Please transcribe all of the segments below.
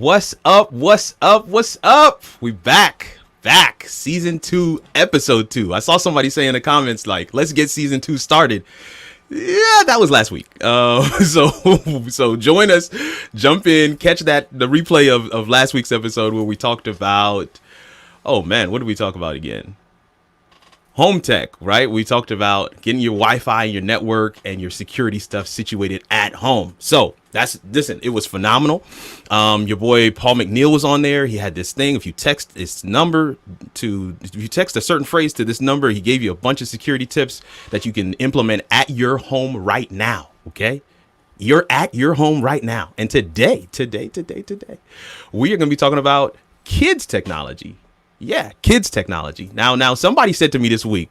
What's up? What's up? What's up? We back. Season 2, episode 2. I saw somebody say in the comments, like, let's get season 2 started. Yeah, that was last week. So join us, jump in, catch the replay of last week's episode where we talked about, oh man, what did we talk about again? Home tech, right? We talked about getting your Wi-Fi and your network and your security stuff situated at home. So listen, it was phenomenal. Your boy Paul McNeil was on there. He had this thing. If you text a certain phrase to this number, he gave you a bunch of security tips that you can implement at your home right now. Okay. You're at your home right now. And today, we are going to be talking about kids technology. Yeah, kids technology. Now, somebody said to me this week,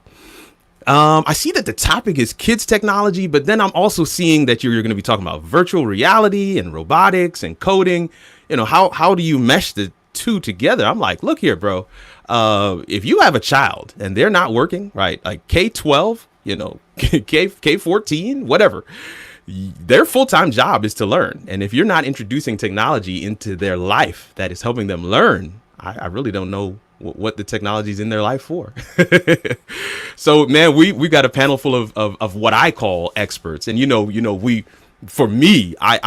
I see that the topic is kids technology, but then I'm also seeing that you're going to be talking about virtual reality and robotics and coding. You know, how do you mesh the two together? I'm like, look here, bro. If you have a child and they're not working, right, like K-12, you know, K-14, whatever, their full-time job is to learn. And if you're not introducing technology into their life that is helping them learn, I really don't know what the technology is in their life for. So, man, we got a panel full of what I call experts. And, I'm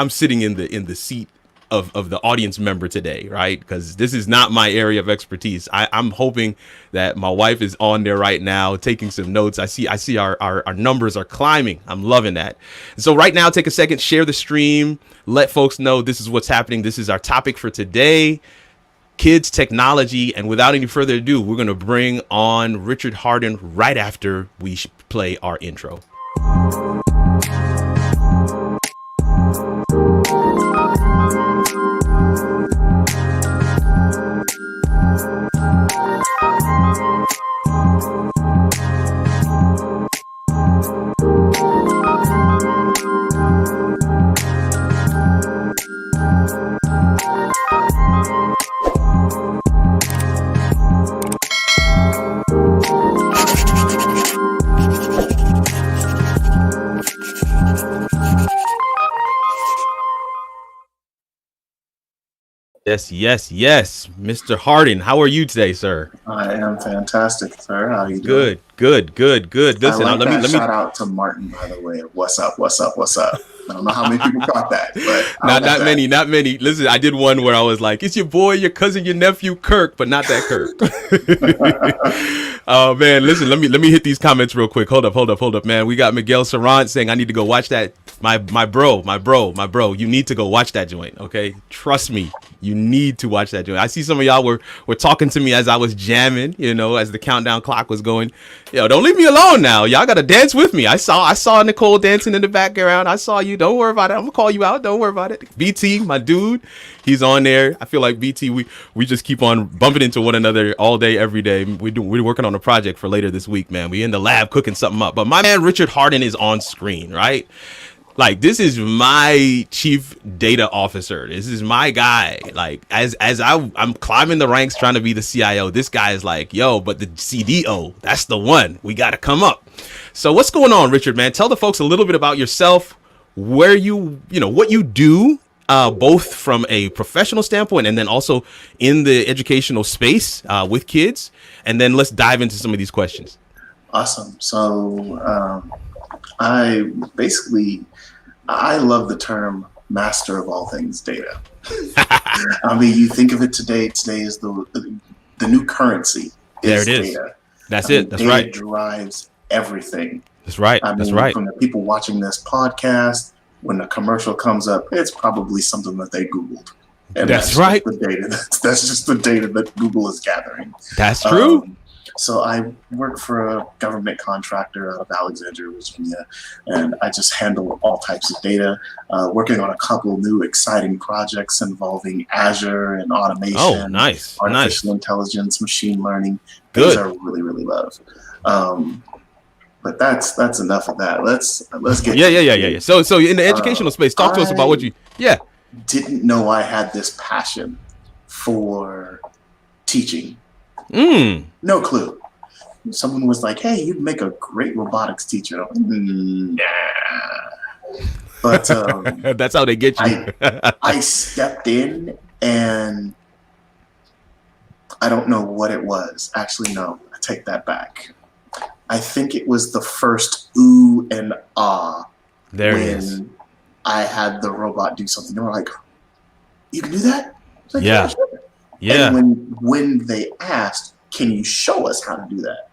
sitting in the seat of the audience member today, right? Because this is not my area of expertise. I'm hoping that my wife is on there right now taking some notes. I see our numbers are climbing. I'm loving that. So right now, take a second, share the stream, let folks know this is what's happening. This is our topic for today. Kids technology. And without any further ado, we're going to bring on Richard Hardin right after we play our intro. Yes, yes, yes. Mr. Hardin, how are you today, sir? I am fantastic, sir. How are you doing? Good, good, good, good. I Listen, like let me, that let me. shout out to Martin, by the way. What's up? What's up? What's up? I don't know how many people caught that, but I Not, like not that. many, not many. Listen, I did one where I was like, "It's your boy, your cousin, your nephew, Kirk," but not that Kirk. Oh man, listen, let me hit these comments real quick. Hold up, man. We got Miguel Sarant saying I need to go watch that. My bro. You need to go watch that joint. Okay, trust me, you need to watch that joint. I see some of y'all were talking to me as I was jamming. As the countdown clock was going. Don't leave me alone now. Y'all gotta dance with me. I saw Nicole dancing in the background. I saw you. Don't worry about it. I'm gonna call you out. Don't worry about it. BT, my dude, he's on there. I feel like BT, we just keep on bumping into one another all day, every day. We're working on a project for later this week, man. We in the lab cooking something up. But my man Richard Hardin is on screen, right? Like, this is my chief data officer. This is my guy. Like, I'm climbing the ranks trying to be the CIO. This guy is like, yo, but the CDO, that's the one. We got to come up. So what's going on, Richard, man? Tell the folks a little bit about yourself, where what you do, both from a professional standpoint and then also in the educational space with kids. And then let's dive into some of these questions. Awesome. So I basically I love the term master of all things data. I mean, you think of it today. Today is the new currency. There it is. Data. That's I mean, it. That's data right. drives everything. That's right. I mean, That's right. from the people watching this podcast, when the commercial comes up, it's probably something that they Googled. And That's right. Just the data. That's just the data that Google is gathering. That's true. So I work for a government contractor out of Alexandria, Virginia, and I just handle all types of data, working on a couple new exciting projects involving Azure and automation. Oh, nice. Artificial intelligence, machine learning. Good. Things I really, really love. But that's enough of that. Let's get Yeah. So in the educational space, talk to us about what you didn't know I had this passion for teaching. No clue. Someone was like, "Hey, you'd make a great robotics teacher." I'm like, nah. But that's how they get you. I stepped in, and I don't know what it was. Actually, no, I take that back. I think it was the first ooh and ah when I had the robot do something. They were like, "You can do that?" I was like, yeah. Sure. Yeah. And when they asked, "Can you show us how to do that?"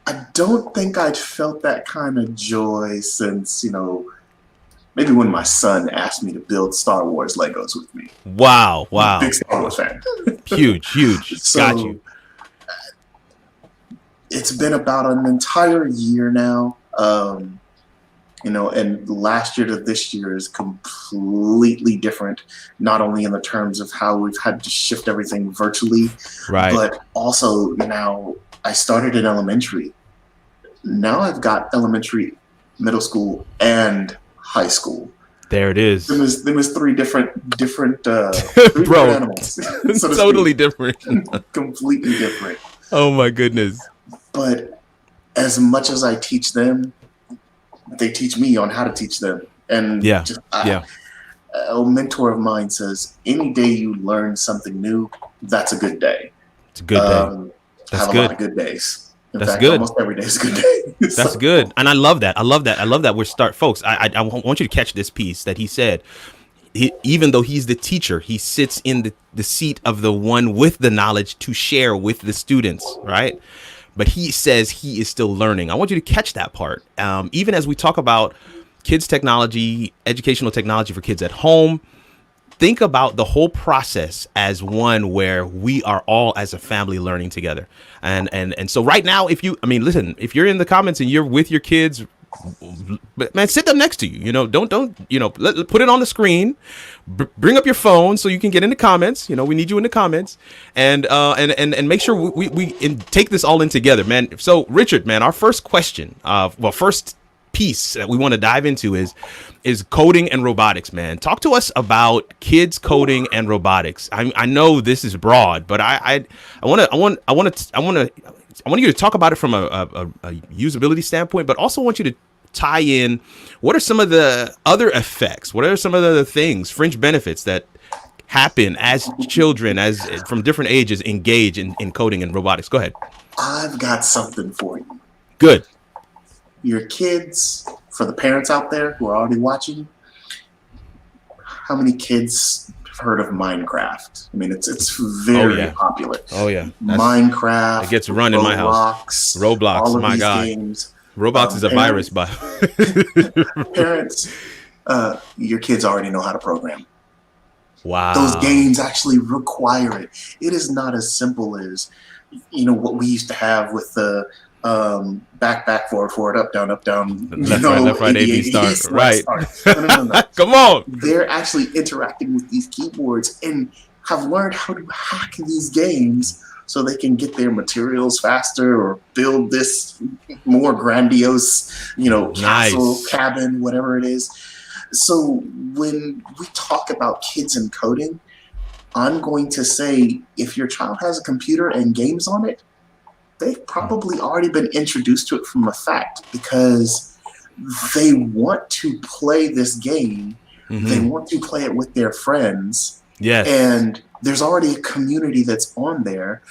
I don't think I'd felt that kind of joy since, maybe when my son asked me to build Star Wars Legos with me. Wow. Big Star Wars fan. Huge. So, got you. It's been about an entire year now. And last year to this year is completely different, not only in the terms of how we've had to shift everything virtually, right, but also now I started in elementary. Now I've got elementary, middle school, and high school. There it is. There was three different Bro, animals. So totally different. Completely different. Oh my goodness. But as much as I teach them, they teach me on how to teach them. And a mentor of mine says, any day you learn something new, that's a good day. It's a good day. That's good. A lot of good days. In that's fact, good. Almost every day is a good day. That's good. And I love that. Folks, I want you to catch this piece that he said. Even though he's the teacher, he sits in the seat of the one with the knowledge to share with the students, right? But he says he is still learning. I want you to catch that part. Even as we talk about kids technology, educational technology for kids at home, think about the whole process as one where we are all as a family learning together. And so right now, if you're in the comments and you're with your kids, man, sit them next to you. Don't put it on the screen. Bring up your phone so you can get in the comments. We need you in the comments, and make sure we take this all in together, man. So Richard, man, our first question, first piece that we want to dive into is coding and robotics, man. Talk to us about kids coding and robotics. I know this is broad, but I want you to talk about it from a usability standpoint, but also want you to tie in what are some of the other effects, what are some of the things, fringe benefits that happen as children, as from different ages, engage in coding and robotics? Go ahead. I've got something for you. Good. Your kids, for the parents out there who are already watching, how many kids have heard of Minecraft? I mean, it's very popular. Oh yeah, Minecraft. It gets run in my house. Roblox. All of My these God. games. Roblox is a virus, but parents, your kids already know how to program. Wow. Those games actually require it. It is not as simple as, what we used to have with the back, forward, up, down, left, right, A, B, start. Right. No. Come on. They're actually interacting with these keyboards and have learned how to hack these games so they can get their materials faster or build this more grandiose, castle, cabin, whatever it is. So when we talk about kids and coding, I'm going to say if your child has a computer and games on it, they've probably already been introduced to it from a fact because they want to play this game. Mm-hmm. They want to play it with their friends. Yes. And there's already a community that's on there.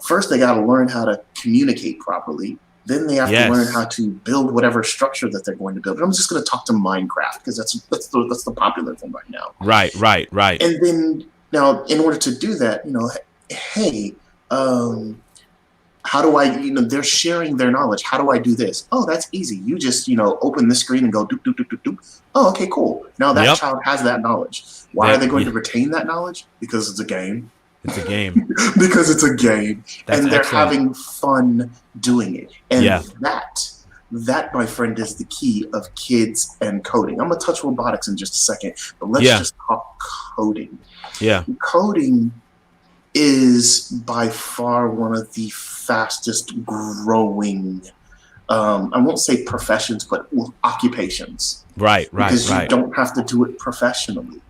First, they got to learn how to communicate properly. Then they have to learn how to build whatever structure that they're going to build. But I'm just going to talk to Minecraft because that's the popular thing right now. Right. And then now, in order to do that, hey, how do I? They're sharing their knowledge. How do I do this? Oh, that's easy. You just open the screen and go doop doop doop doop doop. Oh, okay, cool. Now that child has that knowledge. Why are they going to retain that knowledge? Because it's a game. It's a game. Because it's a game. That's and they're excellent. having fun doing it. And that, my friend, is the key of kids and coding. I'm going to touch robotics in just a second, but let's just talk coding. Yeah. Coding is by far one of the fastest growing, I won't say professions, but occupations. Right. Because you don't have to do it professionally.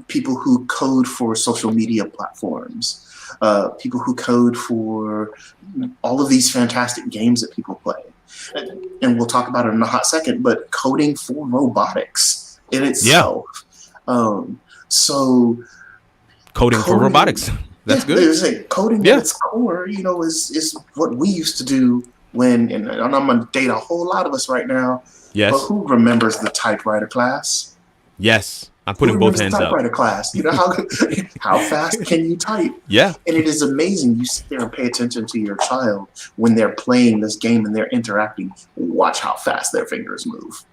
People who code for social media platforms, people who code for all of these fantastic games that people play. And we'll talk about it in a hot second, but coding for robotics in itself. So coding for robotics. That's good. Coding at its core, is what we used to do when, and I'm going to date a whole lot of us right now. Yes. But who remembers the typewriter class? Yes. I'm putting both hands up. Typewriter class. How fast can you type? Yeah. And it is amazing. You sit there and pay attention to your child when they're playing this game and they're interacting. Watch how fast their fingers move.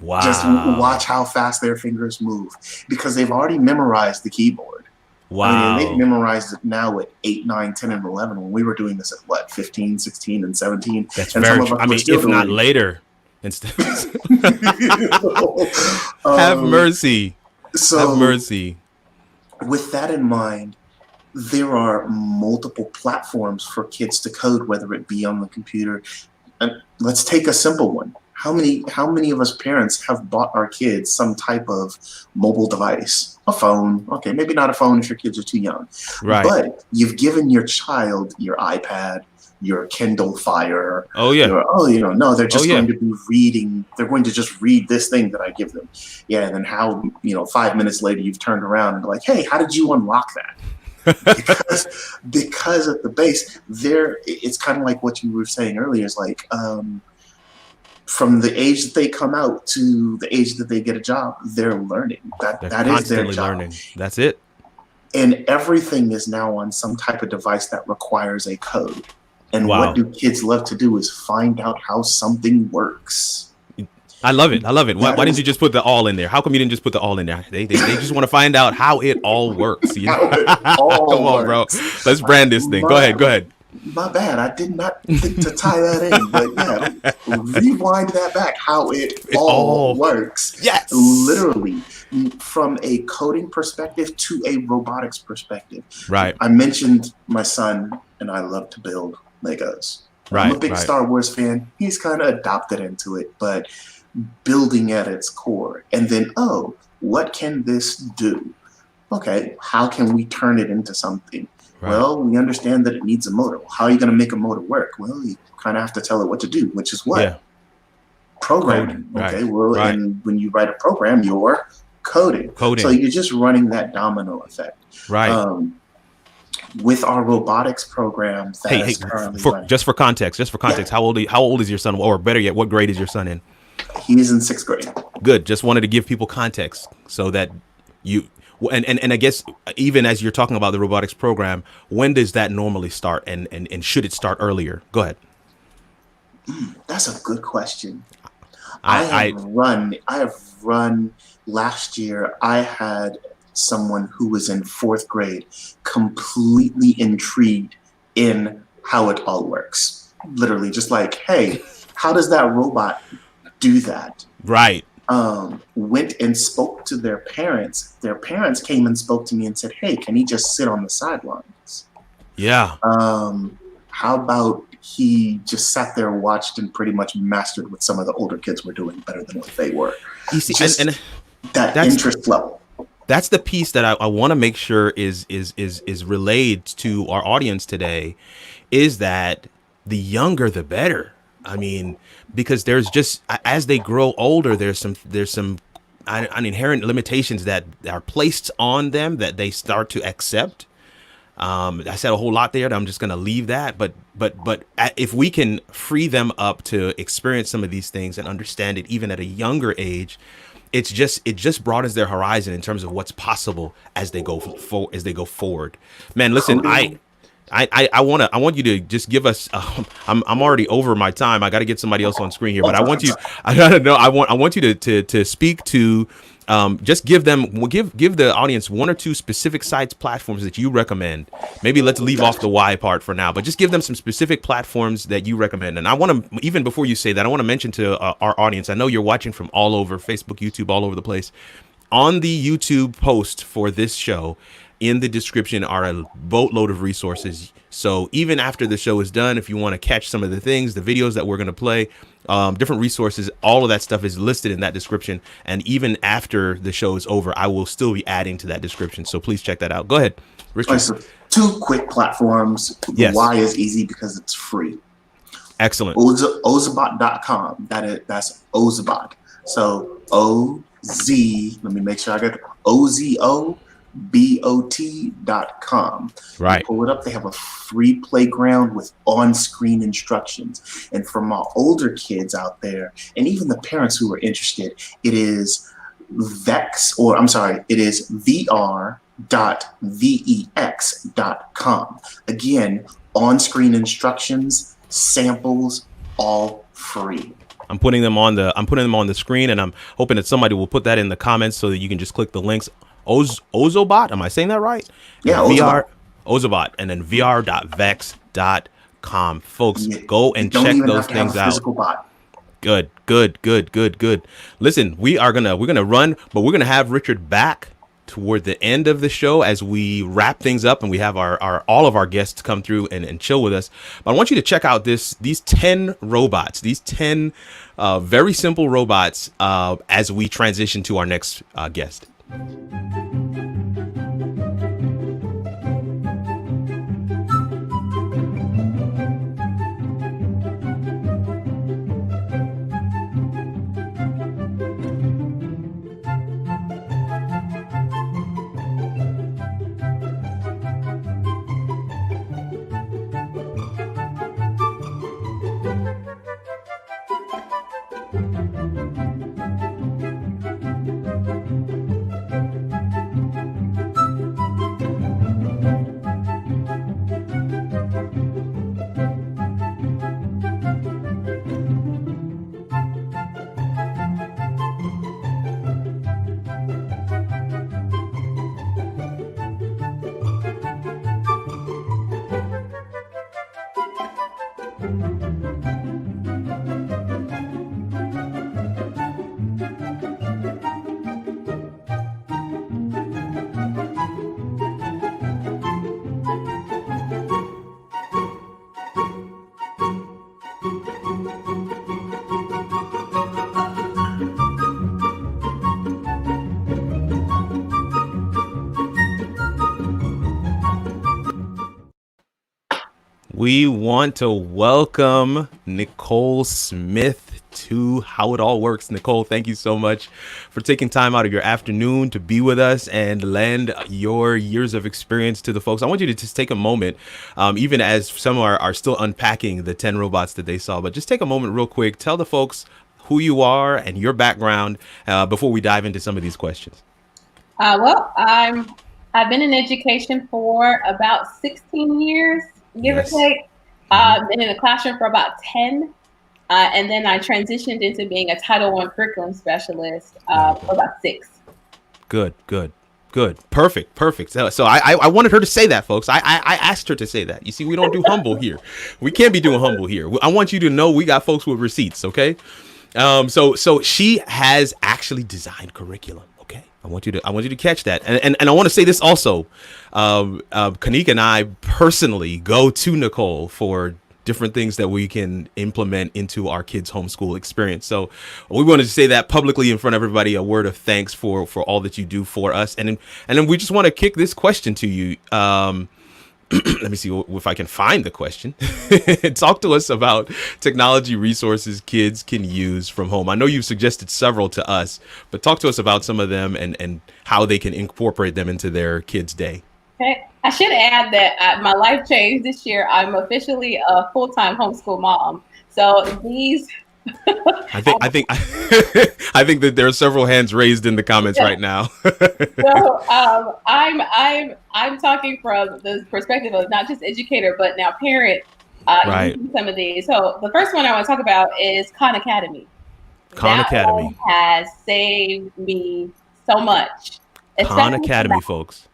Wow. Just watch how fast their fingers move because they've already memorized the keyboard. Wow. They've memorized it now at 8, 9, 10, and 11. When we were doing this at 15, 16, and 17. That's very true. If not later. Instead. Have mercy. Have mercy. With that in mind, there are multiple platforms for kids to code, whether it be on the computer. And let's take a simple one. How many of us parents have bought our kids some type of mobile device? A phone. Okay, maybe not a phone if your kids are too young. Right. But you've given your child your iPad, your Kindle Fire. Oh yeah. No, they're just going to be reading. They're going to just read this thing that I give them. Yeah, and then 5 minutes later you've turned around and like, hey, how did you unlock that? because at the base it's kind of like what you were saying earlier. Is like from the age that they come out to the age that they get a job, they're learning. That is their job. Learning. That's it. And everything is now on some type of device that requires a code. And what do kids love to do is find out how something works. I love it. Why didn't you just put the all in there? How come you didn't just put the all in there? They just want to find out how it all works. Come on, bro. Let's brand this thing. Go ahead. My bad. I did not think to tie that in. But rewind that back. How it all works. Yes. Literally. From a coding perspective to a robotics perspective. Right. I mentioned my son and I love to build Legos. I'm a big Star Wars fan. He's kind of adopted into it, but building at its core. And then, what can this do? Okay, how can we turn it into something? Right. Well, we understand that it needs a motor. How are you going to make a motor work? Well, you kind of have to tell it what to do, which is what? Programming. Okay, and when you write a program, you're coding. Coding. So you're just running that domino effect. Right. With our robotics program that is currently running. Just for context, Yeah. how old is your son, or better yet, what grade is your son in? He's in 6th grade. Good. Just wanted to give people context so that you and I guess even as you're talking about the robotics program, when does that normally start, and should it start earlier? Go ahead. That's a good question. I have run last year. I had someone who was in 4th grade completely intrigued in how it all works. Literally just like, hey, how does that robot do that? Right. Went and spoke to their parents. Their parents came and spoke to me and said, hey, can he just sit on the sidelines? Yeah. How about he just sat there, watched, and pretty much mastered what some of the older kids were doing better than what they were. You see, just and that interest level. That's the piece that I want to make sure is relayed to our audience today, is that the younger the better. I mean, because there's just, as they grow older, there's some inherent limitations that are placed on them that they start to accept. I said a whole lot there. I'm just going to leave that. But if we can free them up to experience some of these things and understand it even at a younger age, it just broadens their horizon in terms of what's possible as they go forward. Man, listen, I want you to just give us. I'm already over my time. I got to get somebody else on screen here, but I want you to speak to. Just give the audience one or two specific sites, platforms that you recommend. Maybe let's leave off the why part for now, but just give them some specific platforms that you recommend. And I want to, even before you say that, I want to mention to our audience, I know you're watching from all over, Facebook, YouTube, all over the place. On the YouTube post for this show, in the description are a boatload of resources. So even after the show is done, if you want to catch some of the things, the videos that we're going to play, different resources, all of that stuff is listed in that description. And even after the show is over, I will still be adding to that description. So please check that out. Go ahead, Richard. So 2 quick platforms. Yes. Why is easy because it's free. Excellent. Ozobot.com. That's Ozobot. So OZ. Let me make sure I get it. OZOBOT.com. Right. You pull it up. They have a free playground with on-screen instructions. And for my older kids out there, and even the parents who are interested, it is VR.vex.com. Again, on-screen instructions, samples, all free. I'm putting them on the screen, and I'm hoping that somebody will put that in the comments so that you can just click the links. Ozobot, am I saying that right? Yeah, Ozobot, and then vr.vex.com. Folks, go and check those things out. Good. Listen, we're gonna run, but we're gonna have Richard back toward the end of the show as we wrap things up, and we have all of our guests come through and chill with us. But I want you to check out these 10 robots, these 10 very simple robots as we transition to our next guest. We want to welcome Nicole Smith to How It All Works. Nicole, thank you so much for taking time out of your afternoon to be with us and lend your years of experience to the folks. I want you to just take a moment, even as some are still unpacking the 10 robots that they saw, but just take a moment real quick. Tell the folks who you are and your background before we dive into some of these questions. I've been in education for about 16 years, give or take. Been in the classroom for about 10. And then I transitioned into being a Title I curriculum specialist for about 6. Good. Perfect. So I wanted her to say that, folks. I asked her to say that. You see, we don't do humble here. We can't be doing humble here. I want you to know we got folks with receipts, okay? So she has actually designed curriculum. Okay, I want you to catch that, and I want to say this also. Kanika and I personally go to Nicole for different things that we can implement into our kids' homeschool experience. So we wanted to say that publicly in front of everybody, a word of thanks for all that you do for us, and then we just want to kick this question to you. Let me see if I can find the question. Talk to us about technology resources kids can use from home. I know you've suggested several to us, but talk to us about some of them and how they can incorporate them into their kids' day. Okay. I should add that my life changed this year. I'm officially a full-time homeschool mom. So these... I think that there are several hands raised in the comments right now. So I'm talking from the perspective of not just educator, but now parent. Using some of these. So the first one I want to talk about is Khan Academy. Khan Academy has saved me so much. Khan Academy, folks.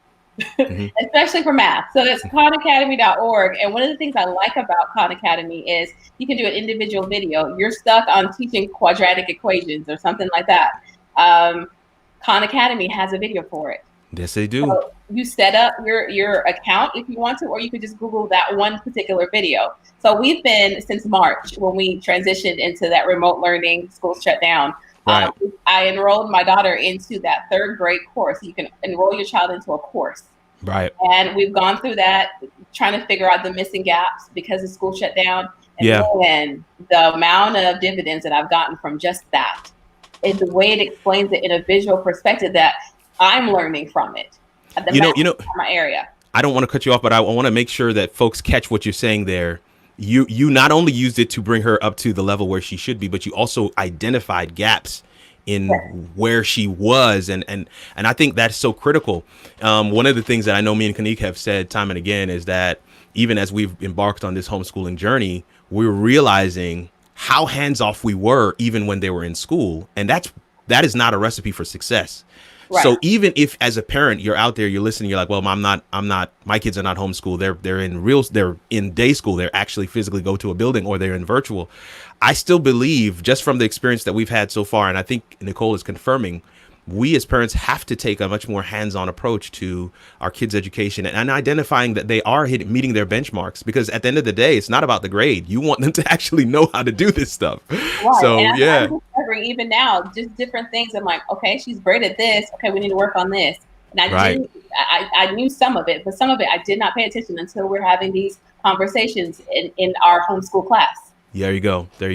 Especially for math. So that's khanacademy.org. And one of the things I like about Khan Academy is you can do an individual video. You're stuck on teaching quadratic equations or something like that. Khan Academy has a video for it. Yes, they do. So you set up your account if you want to, or you could just Google that one particular video. So we've been since March when we transitioned into that remote learning, schools shut down. Right. I enrolled my daughter into that 3rd grade course. You can enroll your child into a course. Right. And we've gone through that, trying to figure out the missing gaps because the school shut down. And the amount of dividends that I've gotten from just that is the way it explains it in a visual perspective that I'm learning from it. My area. I don't want to cut you off, but I want to make sure that folks catch what you're saying there. You not only used it to bring her up to the level where she should be, but you also identified gaps in where she was. And I think that's so critical. One of the things that I know me and Kanika have said time and again is that even as we've embarked on this homeschooling journey, we're realizing how hands off we were even when they were in school. And that is not a recipe for success. Right. So even if as a parent, you're out there, you're listening, you're like, well, I'm not, my kids are not homeschooled. They're in day school. They're actually physically go to a building or they're in virtual. I still believe just from the experience that we've had so far, and I think Nicole is confirming, we as parents have to take a much more hands-on approach to our kids' education and identifying that they are meeting their benchmarks, because at the end of the day, it's not about the grade. You want them to actually know how to do this stuff. Right. So I'm discovering even now, just different things. I'm like, okay, she's great at this. Okay, we need to work on this. And I knew some of it, but some of it I did not pay attention until we're having these conversations in our homeschool class. There you go. And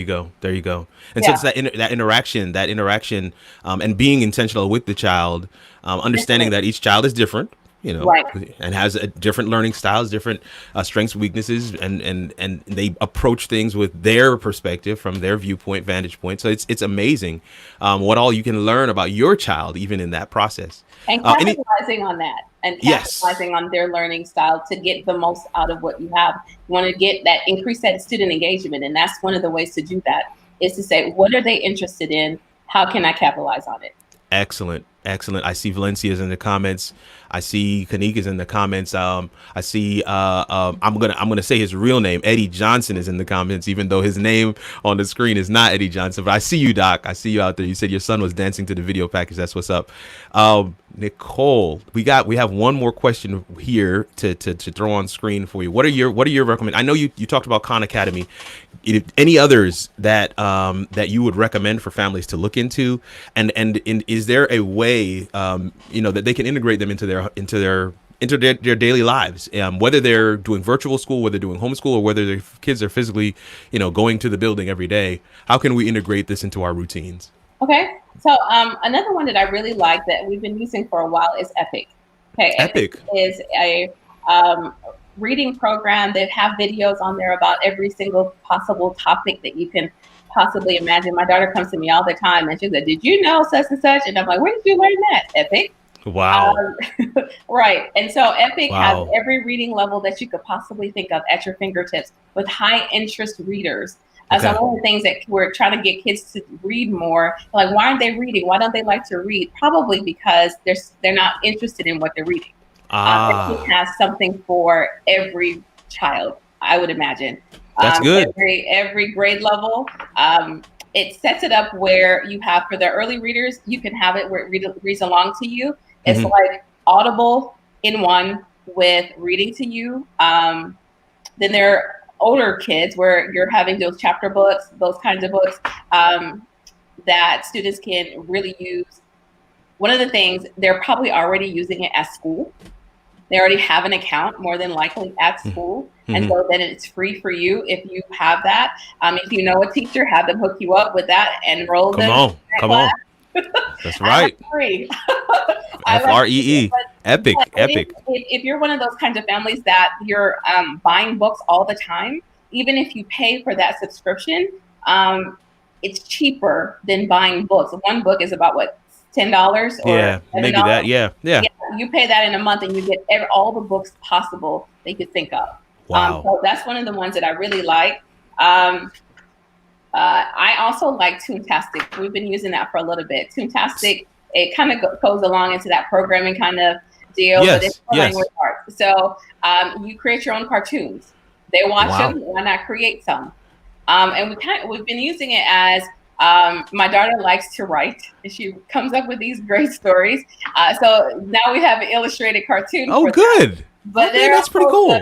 so it's that interaction, and being intentional with the child, understanding that each child is different, and has different learning styles, different strengths, weaknesses, and they approach things with their perspective from their viewpoint, vantage point. So it's amazing what all you can learn about your child, even in that process. And capitalizing on that. And capitalizing on their learning style to get the most out of what you have. You want to get that, increase that student engagement. And that's one of the ways to do that, is to say, what are they interested in? How can I capitalize on it? Excellent. I see Valencia's in the comments. I see Kanika's in the comments. I see I'm gonna say his real name. Eddie Johnson is in the comments, even though his name on the screen is not Eddie Johnson. But I see you, Doc. I see you out there. You said your son was dancing to the video package. That's what's up. Nicole, we have one more question here to throw on screen for you. What are your recommendations? I know you talked about Khan Academy. Any others that you would recommend for families to look into, and is there a way that they can integrate them into their into their daily lives, whether they're doing virtual school, whether they're doing homeschool, or whether their kids are physically, going to the building every day. How can we integrate this into our routines? Okay. So another one that I really like that we've been using for a while is Epic. Okay. Epic is a reading program that have videos on there about every single possible topic that you can possibly imagine. My daughter comes to me all the time and she's like, "Did you know such and such?" And I'm like, "Where did you learn that?" Epic. Wow. Right. And so Epic Wow. has every reading level that you could possibly think of at your fingertips with high interest readers. Okay. So one of the things that we're trying to get kids to read more, like, why aren't they reading? Why don't they like to read? Probably because they're not interested in what they're reading. Epic has something for every child, I would imagine. That's good. Every grade level. It sets it up where you have, for the early readers, you can have it where it reads along to you. It's like Audible in one with reading to you. Then there are older kids where you're having those chapter books, those kinds of books that students can really use. One of the things, they're probably already using it at school. They already have an account, more than likely, at school. And so then it's free for you if you have that. If you know a teacher, have them hook you up with that and enroll them. Come on. That's right. Free. FREE. Epic. Epic. If you're one of those kinds of families that you're buying books all the time, even if you pay for that subscription, it's cheaper than buying books. One book is about what, $10 or $7? Maybe that. Yeah. You pay that in a month and you get all the books possible that you could think of. Wow. So that's one of the ones that I really like. I also like Toontastic. We've been using that for a little bit. Toontastic, it kind of goes along into that programming kind of deal, but it's for language arts. So you create your own cartoons. They watch them. Why not create some? And we've been using it as my daughter likes to write, and she comes up with these great stories. So now we have an illustrated cartoon. Oh, good. Them. But that's pretty cool.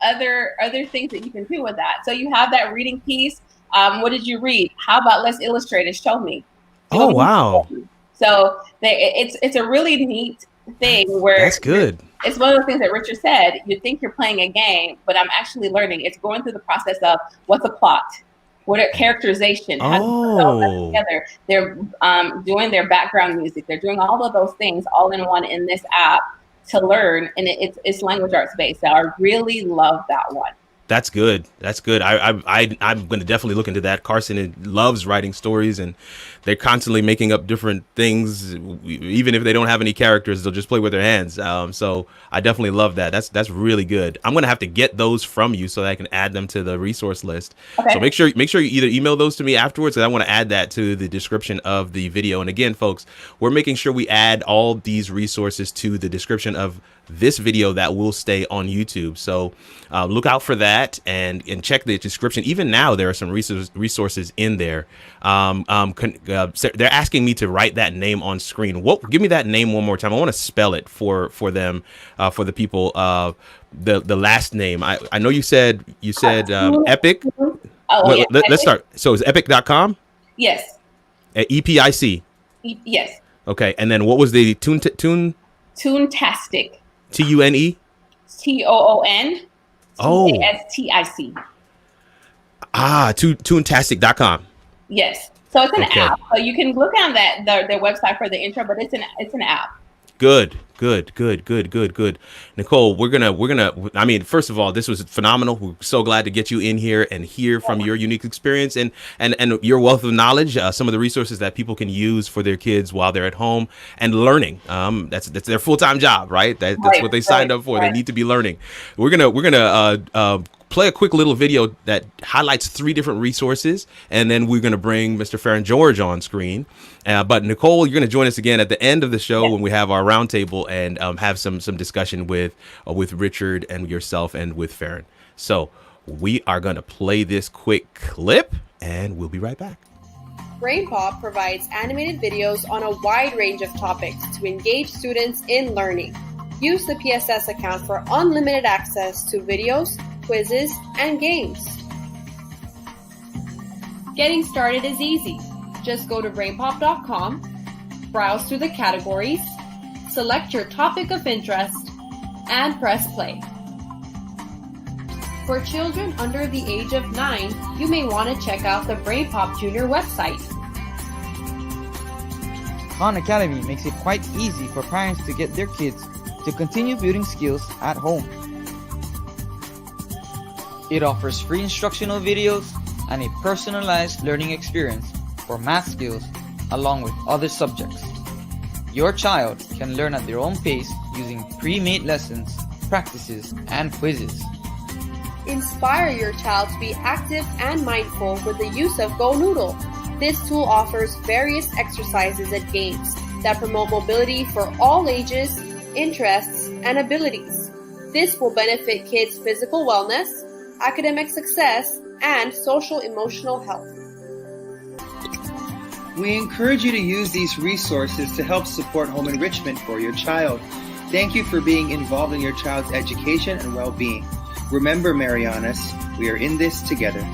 Other things that you can do with that. So you have that reading piece. What did you read? How about let's illustrate and show me? Wow. So it's a really neat thing where that's good. It's one of the things that Richard said. You think you're playing a game, but I'm actually learning. It's going through the process of what's a plot, what are characterization, how do you put all that together. They're doing their background music. They're doing all of those things all in one in this app to learn, and it's language arts based. So I really love that one. That's good. That's good. I'm going to definitely look into that. Carson loves writing stories, and they're constantly making up different things. Even if they don't have any characters, they'll just play with their hands. So I definitely love that. That's really good. I'm going to have to get those from you so that I can add them to the resource list. Okay. So make sure you either email those to me afterwards, because I want to add that to the description of the video. And again, folks, we're making sure we add all these resources to the description of this video that will stay on YouTube. So look out for that and check the description. Even now, there are some resources in there. They're asking me to write that name on screen. Give me that name one more time. I want to spell it for them, for the people. The last name. I know you said Epic. Let's start. So it's epic.com? Yes. EPIC. Yes. Okay. And then what was the Toontastic? TUNE? TOON. Oh. TASTIC. Toontastic.com. Yes. So it's an app. So you can look on their website for the intro, but it's an app. Good. Nicole, we're gonna, I mean, first of all, this was phenomenal. We're so glad to get you in here and hear from your unique experience and your wealth of knowledge, some of the resources that people can use for their kids while they're at home and learning. That's their full-time job, right? That's what they signed up for. They need to be learning. We're gonna play a quick little video that highlights 3 different resources, and then we're going to bring Mr. Farron George on screen. But Nicole, you're going to join us again at the end of the show when we have our roundtable and have some discussion with Richard and yourself and with Farron. So we are going to play this quick clip, and we'll be right back. BrainPop provides animated videos on a wide range of topics to engage students in learning. Use the PSS account for unlimited access to videos, quizzes, and games. Getting started is easy. Just go to brainpop.com, browse through the categories, select your topic of interest, and press play. For children under the age of 9, you may want to check out the Brain Pop Junior website. Khan Academy makes it quite easy for parents to get their kids to continue building skills at home. It offers free instructional videos and a personalized learning experience for math skills along with other subjects. Your child can learn at their own pace using pre-made lessons, practices, and quizzes. Inspire your child to be active and mindful with the use of Go Noodle. This tool offers various exercises and games that promote mobility for all ages, interests, and abilities. This will benefit kids' physical wellness, academic success, and social-emotional health. We encourage you to use these resources to help support home enrichment for your child. Thank you for being involved in your child's education and well-being. Remember, Marianas, we are in this together.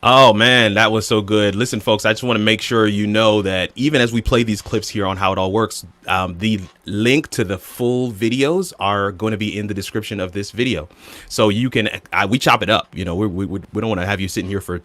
Oh man, that was so good. Listen, folks, I just want to make sure you know that even as we play these clips here on How It All Works, the link to the full videos are going to be in the description of this video. So you can, we chop it up. You know, we don't want to have you sitting here for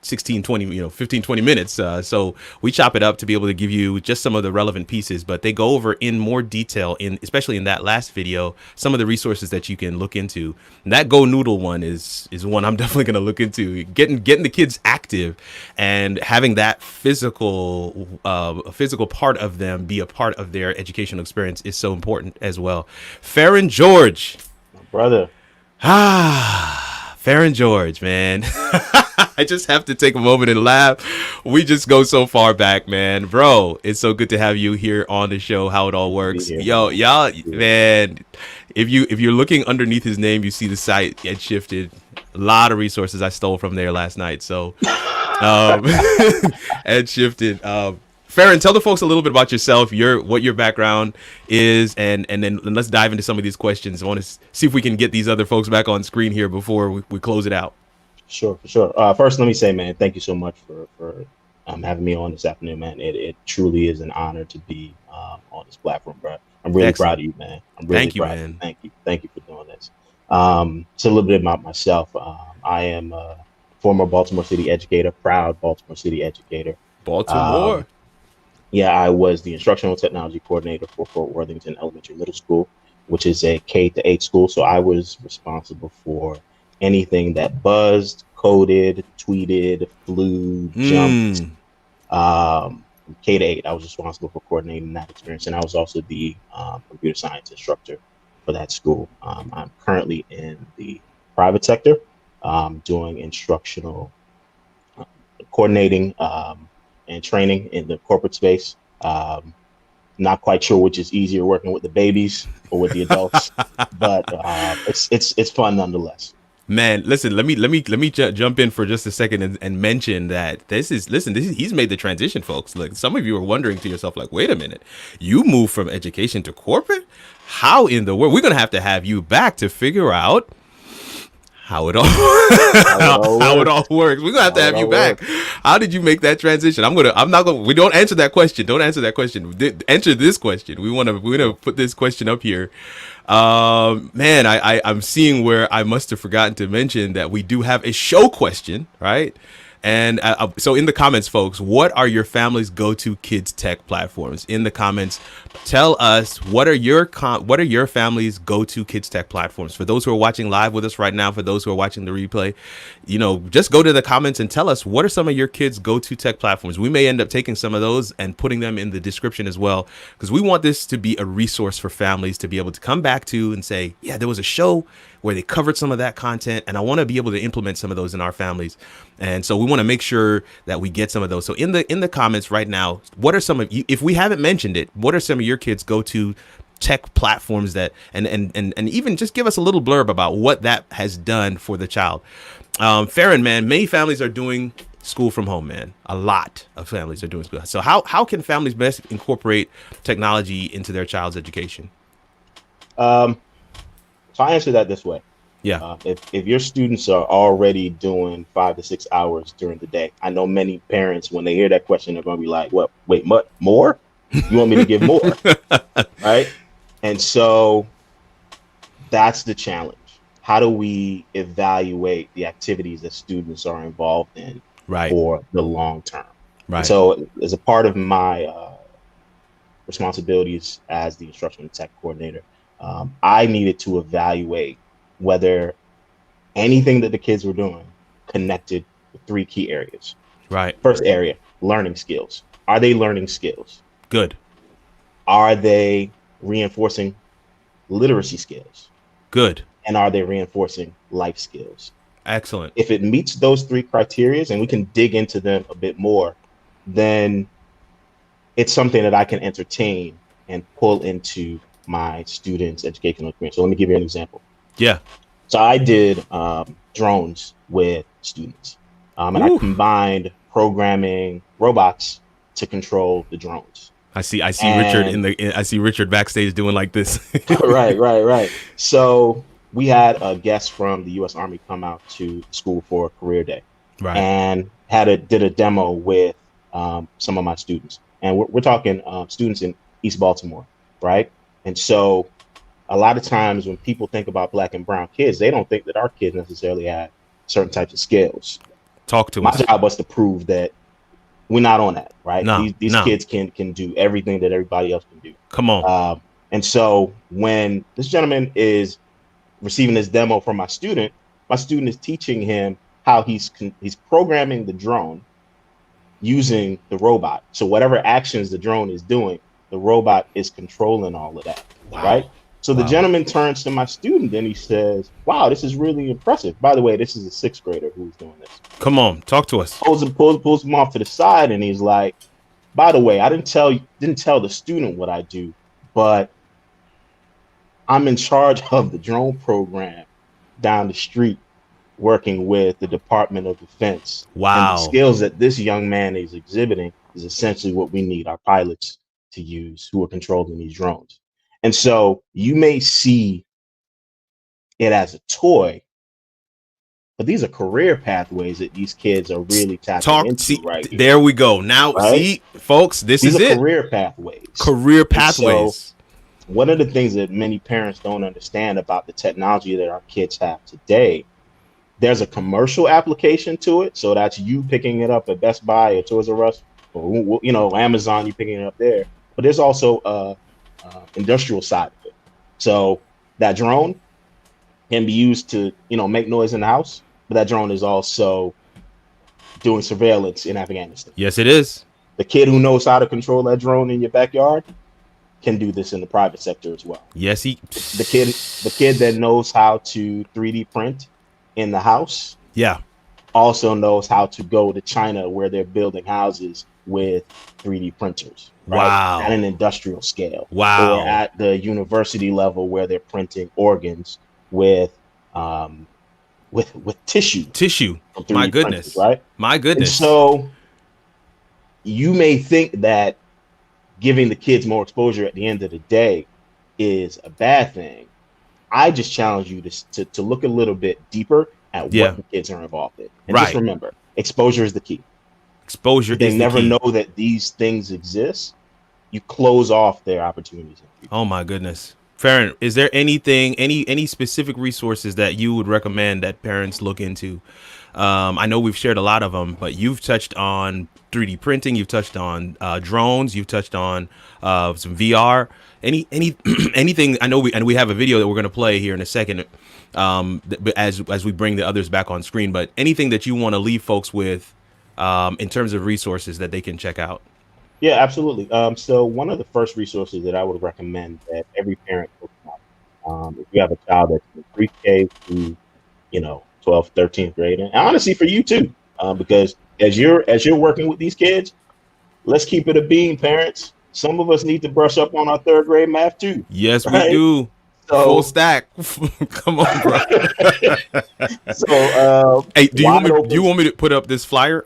16, 20, 15, 20 minutes. So we chop it up to be able to give you just some of the relevant pieces, but they go over in more detail especially in that last video, some of the resources that you can look into. And that Go Noodle one is one I'm definitely going to look into. Getting the kids active and having that physical part of them be a part of their educational experience is so important as well. Farron George. My brother. Farron George, man. I just have to take a moment and laugh. We just go so far back, man. Bro, it's so good to have you here on the show, How It All Works. Yo, y'all, man, if you're looking underneath his name, you see the site Ed Shifted. A lot of resources I stole from there last night. So Ed Shifted. Farron, tell the folks a little bit about yourself, what your background is, and then let's dive into some of these questions. I want to see if we can get these other folks back on screen here before we close it out. Sure, for sure. First, let me say, man, thank you so much for having me on this afternoon, man. It truly is an honor to be on this platform, bro. I'm really proud of you, man. I'm really proud of you. Thank you for doing this. So a little bit about myself. I am a former Baltimore City educator, proud Baltimore City educator. Baltimore. Yeah, I was the instructional technology coordinator for Fort Worthington Elementary Middle School, which is a K-8 school. So I was responsible for anything that buzzed, coded, tweeted, flew, jumped. K-8, I was responsible for coordinating that experience. And I was also the computer science instructor for that school. I'm currently in the private sector doing instructional coordinating and training in the corporate space. Not quite sure which is easier, working with the babies or with the adults, but it's fun nonetheless. Man, listen, let me jump in for just a second and mention that he's made the transition, folks. Like, some of you are wondering to yourself, like, wait a minute, you moved from education to corporate? How in the world? We're going to have you back to figure out how it all works. We're gonna have to have you back. How did you make that transition? We don't answer that question. Don't answer that question. Answer this question. We're gonna put this question up here. Man, I'm seeing where I must have forgotten to mention that we do have a show question, right? And so in the comments, folks, what are your family's go-to kids tech platforms? In the comments, tell us what are your family's go-to kids tech platforms. For those who are watching live with us right now, for those who are watching the replay, just go to the comments and tell us what are some of your kids' go-to tech platforms. We may end up taking some of those and putting them in the description as well, because we want this to be a resource for families to be able to come back to and say, yeah, there was a show where they covered some of that content, and I want to be able to implement some of those in our families. And so we want to make sure that we get some of those. So in the comments right now, what are some of you, if we haven't mentioned it, what are some of your kids' go-to tech platforms that, and even just give us a little blurb about what that has done for the child. Farron, man, many families are doing school from home, man. A lot of families are doing school. So how can families best incorporate technology into their child's education? So I answer that this way. Yeah. If your students are already doing 5 to 6 hours during the day, I know many parents, when they hear that question, they're going to be like, "What? Wait, more?" You want me to give more, right? And so that's the challenge. How do we evaluate the activities that students are involved in for the long term? Right. So as a part of my responsibilities as the instruction and tech coordinator, I needed to evaluate whether anything that the kids were doing connected with 3 key areas. Right. First area, learning skills. Are they learning skills? Good. Are they reinforcing literacy skills? Good. And are they reinforcing life skills? Excellent. If it meets those 3 criteria, and we can dig into them a bit more, then it's something that I can entertain and pull into my students' educational experience. So let me give you an example. Yeah. So I did drones with students, and I combined programming robots to control the drones. I see Richard backstage doing like this. Right. So we had a guest from the U.S. Army come out to school for a career day, and did a demo with some of my students, and we're talking students in East Baltimore, right? And so a lot of times when people think about Black and brown kids, they don't think that our kids necessarily have certain types of skills. Talk to us. My job was to prove that we're not on that, right? These kids can do everything that everybody else can do. Come on. And so when this gentleman is receiving this demo from my student is teaching him how he's programming the drone using the robot. So whatever actions the drone is doing, the robot is controlling all of that, right? So the gentleman turns to my student and he says, "Wow, this is really impressive. By the way, this is a 6th grader who's doing this." Come on, talk to us. Pulls him off to the side and he's like, "By the way, I didn't tell the student what I do, but I'm in charge of the drone program down the street working with the Department of Defense. Wow. And the skills that this young man is exhibiting is essentially what we need our pilots to use who are controlling these drones." And so you may see it as a toy, but these are career pathways that these kids are really tapping into right here. There we go. Now, see, folks, these is it. Career pathways. Career pathways. So one of the things that many parents don't understand about the technology that our kids have today, there's a commercial application to it. So that's you picking it up at Best Buy or Toys R Us or, Amazon, you picking it up there. But there's also a industrial side of it. So that drone can be used to, make noise in the house, but that drone is also doing surveillance in Afghanistan. Yes, it is. The kid who knows how to control that drone in your backyard can do this in the private sector as well. Yes, the kid that knows how to 3D print in the house, also knows how to go to China where they're building houses with 3D printers. Right? Wow. At an industrial scale. Wow. Or at the university level where they're printing organs with tissue. Tissue. My goodness. Printers, right? My goodness. And so you may think that giving the kids more exposure at the end of the day is a bad thing. I just challenge you to look a little bit deeper at what the kids are involved in. And just remember, exposure is the key. Exposure is the key. They never know that these things exist. You close off their opportunities. Oh my goodness. Farron, is there anything, any specific resources that you would recommend that parents look into? I know we've shared a lot of them, but you've touched on 3D printing, you've touched on drones, you've touched on some VR. Anything? I know we have a video that we're going to play here in a second, as we bring the others back on screen. But anything that you want to leave folks with in terms of resources that they can check out? Yeah, absolutely. So one of the first resources that I would recommend that every parent looks at, if you have a child that's in pre-K through, 12th, 13th grade, and honestly for you too, because as you're working with these kids, let's keep it a beam, parents. Some of us need to brush up on our 3rd grade math too. Yes, right? We do. So, full stack. Come on, bro. So, hey, do you want me to put up this flyer?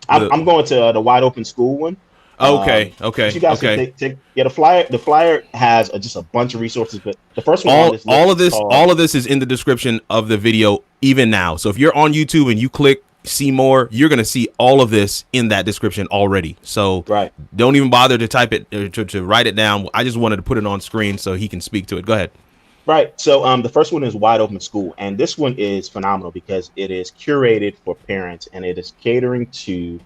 I'm going to the wide open school one. Okay. You guys can take the flyer. The flyer has just a bunch of resources, but the first one, all of this is in the description of the video even now. So if you're on YouTube and you click see more, you're going to see all of this in that description already. So Right. don't even bother to type it or to write it down. I just wanted to put it on screen so he can speak to it. Go ahead. Right. So the first one is Wide Open School. And this one is phenomenal because it is curated for parents and it is catering to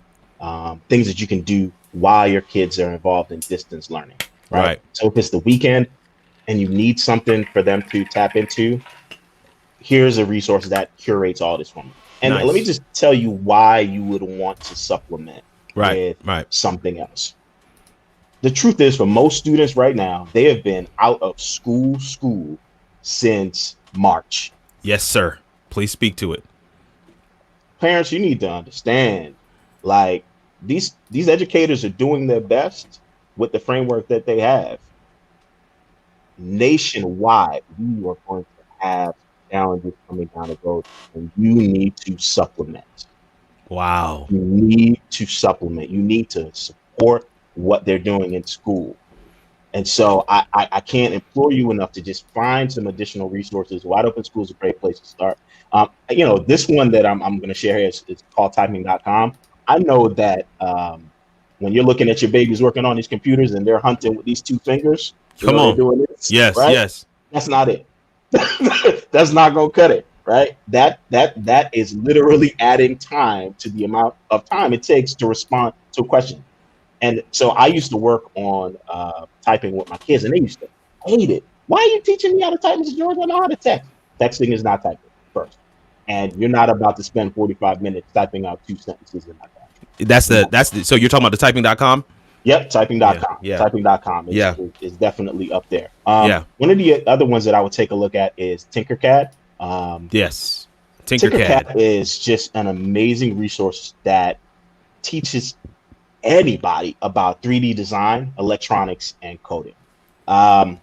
things that you can do while your kids are involved in distance learning. Right. So if it's the weekend and you need something for them to tap into, here's a resource that curates all this for me. And Nice. let me just tell you why you would want to supplement with Right. something else. The truth is, for most students right now, they have been out of school since March. Yes, sir. Please speak to it. Parents, you need to understand, like, these educators are doing their best with the framework that they have. Nationwide, we are going to have challenges coming down the road, and you need to supplement. Wow. You need to supplement. You need to support what they're doing in school. And so I can't implore you enough to just find some additional resources. Wide Open School is a great place to start. This one that I'm going to share here is called typing.com. I know that when you're looking at your babies working on these computers and they're hunting with these two fingers, Come on. they're doing this, Yes, right? yes. That's not it. That's not gonna cut it, right? That is literally adding time to the amount of time it takes to respond to a question. And so I used to work on typing with my kids, and they used to hate it. Why are you teaching me how to type, Mr. George? I know how to text. Texting is not typing first, and you're not about to spend 45 minutes typing out 2 sentences in that. So you're talking about the typing.com? Yep, typing.com. Yeah. Typing.com Yeah. is definitely up there. Yeah. One of the other ones that I would take a look at is Tinkercad. Yes. Tinkercad is just an amazing resource that teaches anybody about 3D design, electronics, and coding. A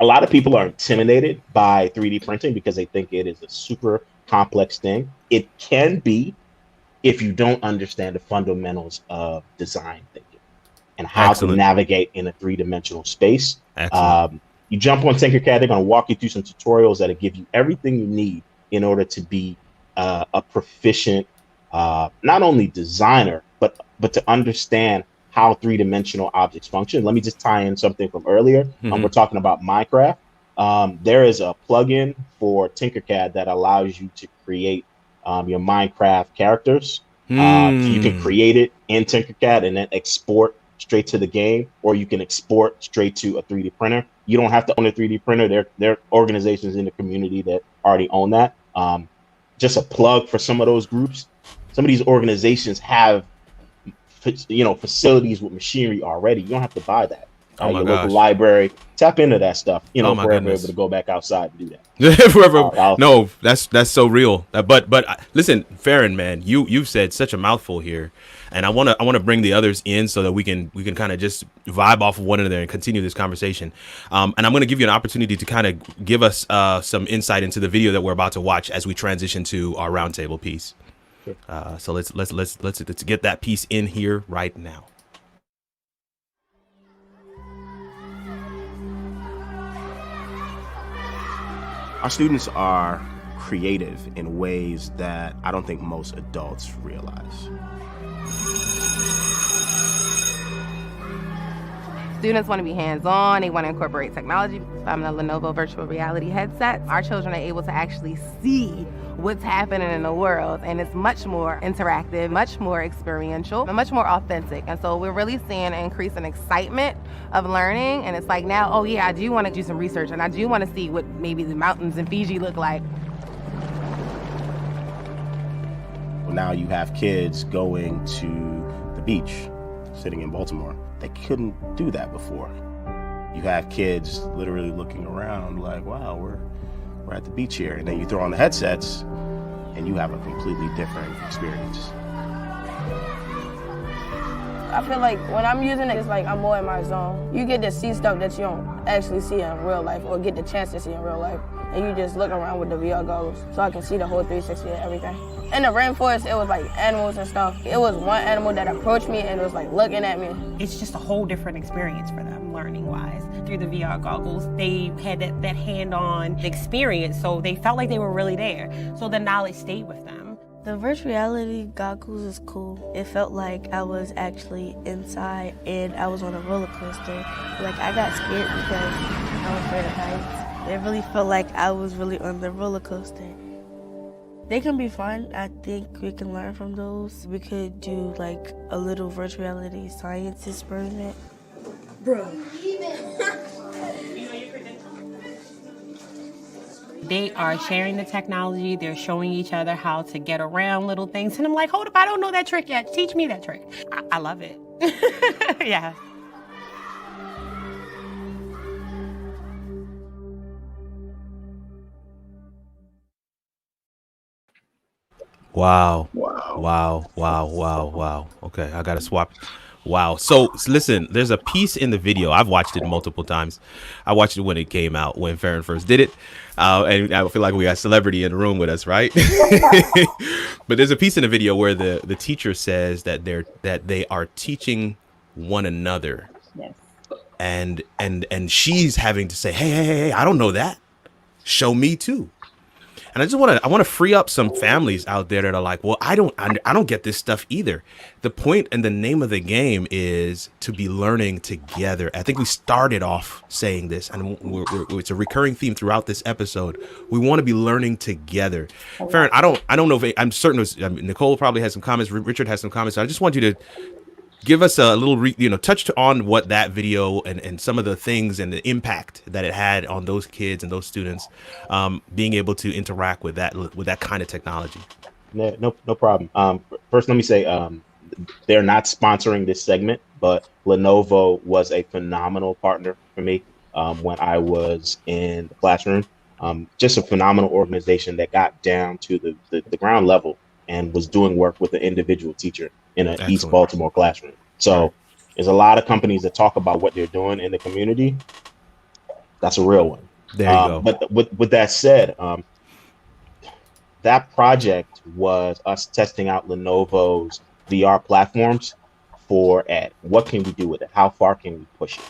lot of people are intimidated by 3D printing because they think it is a super complex thing. It can be if you don't understand the fundamentals of design thinking and how to navigate in a 3-dimensional space. You jump on Tinkercad, they're going to walk you through some tutorials that'll give you everything you need in order to be a proficient, not only designer, but to understand how 3-dimensional objects function. Let me just tie in something from earlier. We're talking about Minecraft. There is a plugin for Tinkercad that allows you to create your Minecraft characters. So you can create it in Tinkercad and then export straight to the game, or you can export straight to a 3D printer. You don't have to own a 3D printer. There are organizations in the community that already own that. Just a plug for some of those groups. Some of these organizations have, facilities with machinery already. You don't have to buy that. Your local library, tap into that stuff. We're able to go back outside and do that. No, that's so real. But listen, Farron, man, you've said such a mouthful here, and I want to bring the others in so that we can kind of just vibe off of one another and continue this conversation. And I'm going to give you an opportunity to kind of give us some insight into the video that we're about to watch as we transition to our roundtable piece. So let's get that piece in here right now. Our students are creative in ways that I don't think most adults realize. Students want to be hands-on, they want to incorporate technology. I'm in a Lenovo virtual reality headset. Our children are able to actually see what's happening in the world, and it's much more interactive, much more experiential, and much more authentic. And so we're really seeing an increase in excitement of learning, and it's like now, oh yeah, I do want to do some research, and I do want to see what maybe the mountains in Fiji look like. Now you have kids going to the beach, sitting in Baltimore. They couldn't do that before. You have kids literally looking around like, wow, we're at the beach here. And then you throw on the headsets and you have a completely different experience. I feel like when I'm using it, it's like I'm more in my zone. You get to see stuff that you don't actually see in real life or get the chance to see in real life. And you just look around with the VR goggles so I can see the whole 360 and everything. In the rainforest, it was like animals and stuff. It was one animal that approached me and was like looking at me. It's just a whole different experience for them, learning-wise. Through the VR goggles, they had that hand-on experience, so they felt like they were really there. So the knowledge stayed with them. The virtual reality goggles is cool. It felt like I was actually inside and I was on a roller coaster. Like I got scared because I'm afraid of heights. It really felt like I was really on the roller coaster. They can be fun. I think we can learn from those. We could do like a little virtual reality science experiment. Bro. They are sharing the technology. They're showing each other how to get around little things. And I'm like, hold up, I don't know that trick yet. Teach me that trick. I love it. Yeah. Wow. Wow. Wow. Wow. Wow. Wow. Okay, I gotta swap. Wow. So listen, there's a piece in the video. I've watched it multiple times. I watched it when it came out, when Farron first did it. And I feel like we got a celebrity in the room with us, right? But there's a piece in the video where the teacher says that they are teaching one another. Yes. And she's having to say, hey, I don't know that. Show me too. And I want to free up some families out there that are like, well, I don't get this stuff either. The point and the name of the game is to be learning together. I think we started off saying this, and it's a recurring theme throughout this episode. We want to be learning together. Farron, I don't know if I'm certain Nicole probably has some comments. Richard has some comments. So I just want you to give us a little, touch on what that video and some of the things and the impact that it had on those kids and those students, being able to interact with that kind of technology. No problem. First, let me say they're not sponsoring this segment, but Lenovo was a phenomenal partner for me when I was in the classroom. Just a phenomenal organization that got down to the ground level and was doing work with an individual teacher in an Excellent. East Baltimore classroom. So there's a lot of companies that talk about what they're doing in the community. That's a real one. There you go. But with that said, that project was us testing out Lenovo's VR platforms for ed. What can we do with it? How far can we push it?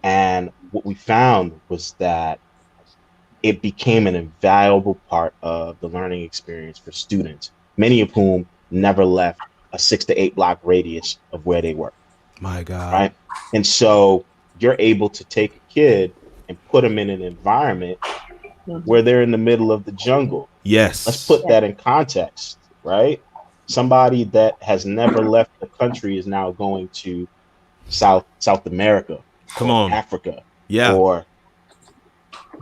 And what we found was that it became an invaluable part of the learning experience for students, many of whom never left a 6 to 8 block radius of where they work. My God. Right. And so you're able to take a kid and put them in an environment where they're in the middle of the jungle. Yes. Let's put that in context, right? Somebody that has never left the country is now going to South America. Come on. Africa. Yeah. Or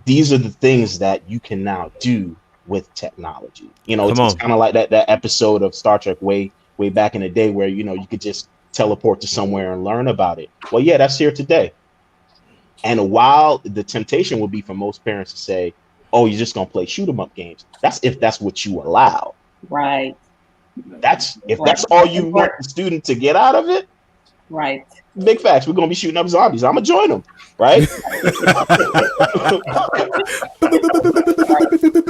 these are the things that you can now do with technology. It's kind of like that episode of Star Trek way back in the day where, you could just teleport to somewhere and learn about it. Well, yeah, that's here today. And while the temptation would be for most parents to say, oh, you're just going to play shoot 'em up games. That's if that's what you allow. Right. That's all you want the student to get out of it. Right. Big facts. We're going to be shooting up zombies. I'm going to join them. Right.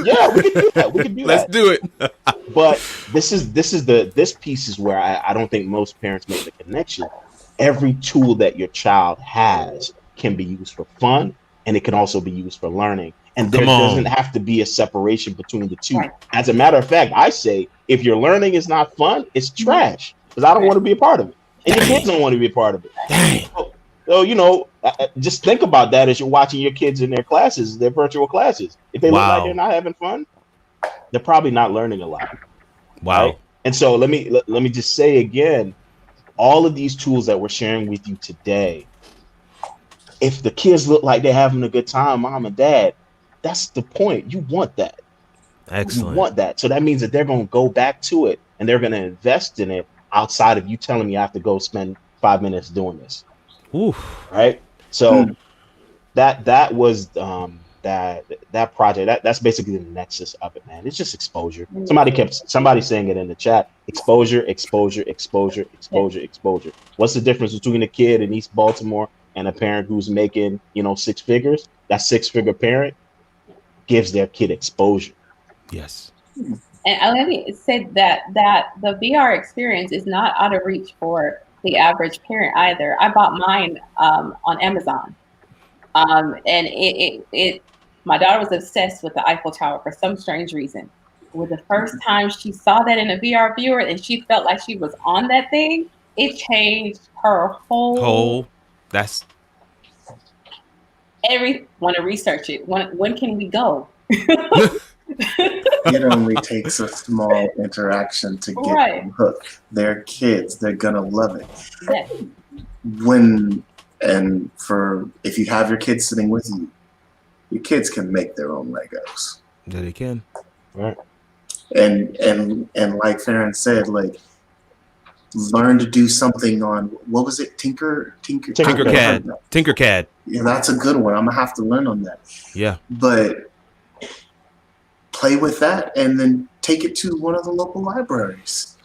Yeah, we can do that. Let's do it. But this piece is where I don't think most parents make the connection. Every tool that your child has can be used for fun, and it can also be used for learning. And there doesn't have to be a separation between the two. Right. As a matter of fact, I say if your learning is not fun, it's trash, because I don't want to be a part of it. And your kids don't want to be a part of it. Dang. So, just think about that as you're watching your kids in their classes, their virtual classes. If they look like they're not having fun, they're probably not learning a lot. Wow. Right? And so let me just say again, all of these tools that we're sharing with you today, if the kids look like they're having a good time, mom and dad, that's the point. You want that. Excellent. You want that. So that means that they're going to go back to it and they're going to invest in it outside of you telling me I have to go spend 5 minutes doing this. Oof. Right. So that was that project. That's basically the nexus of it, man. It's just exposure. Somebody saying it in the chat. Exposure. What's the difference between a kid in East Baltimore and a parent who's making, 6 figures? That 6-figure parent gives their kid exposure. Yes. And let me say that the VR experience is not out of reach for the average parent either. I bought mine on Amazon, and it my daughter was obsessed with the Eiffel Tower for some strange reason, Well, the first time she saw that in a VR viewer and she felt like she was on that thing, it changed her whole. That's Want to research it. When can we go? It only takes a small interaction to get Right. them hooked. They're kids. They're gonna love it. Yeah. If you have your kids sitting with you, your kids can make their own Legos. Yeah, they can. Right. And like Farron said, like, learn to do something on, what was it? Tinkercad. Tinkercad. Yeah, that's a good one. I'm gonna have to learn on that. Yeah. But play with that and then take it to one of the local libraries.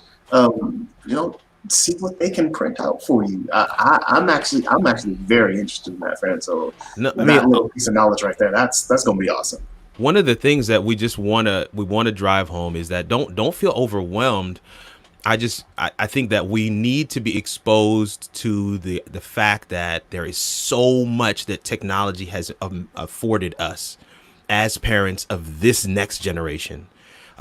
See what they can print out for you. I'm actually very interested in that, Farron. So that little piece of knowledge right there, that's gonna be awesome. One of the things that we want to drive home is that don't feel overwhelmed. I think that we need to be exposed to the fact that there is so much that technology has afforded us as parents of this next generation,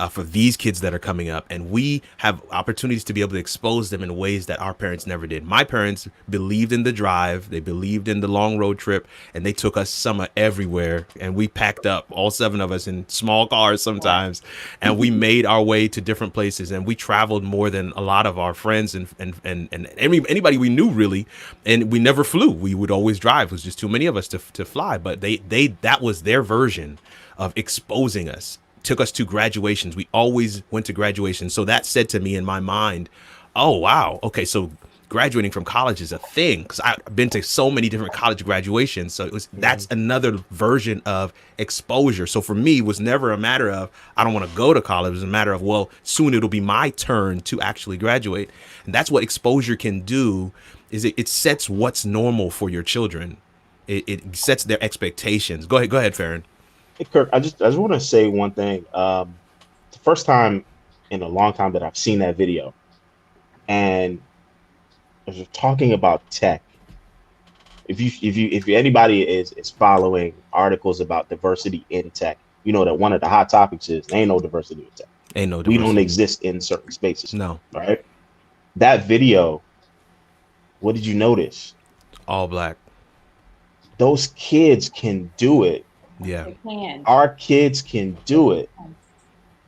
for these kids that are coming up, and we have opportunities to be able to expose them in ways that our parents never did. My parents believed in the drive, they believed in the long road trip, and they took us summer everywhere, and we packed up, all 7 of us, in small cars sometimes, and we made our way to different places, and we traveled more than a lot of our friends and anybody we knew, really. And we never flew. We would always drive. It was just too many of us to fly, but that was their version of exposing us. Took us to graduations. We always went to graduation. So that said to me in my mind, oh, wow. Okay, so graduating from college is a thing, because I've been to so many different college graduations. So that's another version of exposure. So for me, it was never a matter of, I don't want to go to college. It was a matter of, well, soon it'll be my turn to actually graduate. And that's what exposure can do, is it sets what's normal for your children. It sets their expectations. Go ahead, Farron. Hey, Kirk, I just want to say one thing. The first time in a long time that I've seen that video, and as you're talking about tech, if anybody is following articles about diversity in tech, you know that one of the hot topics is there ain't no diversity in tech. Ain't no diversity. We don't exist in certain spaces. No. Right? That video, what did you notice? All black. Those kids can do it. Yeah. They can. Our kids can do it.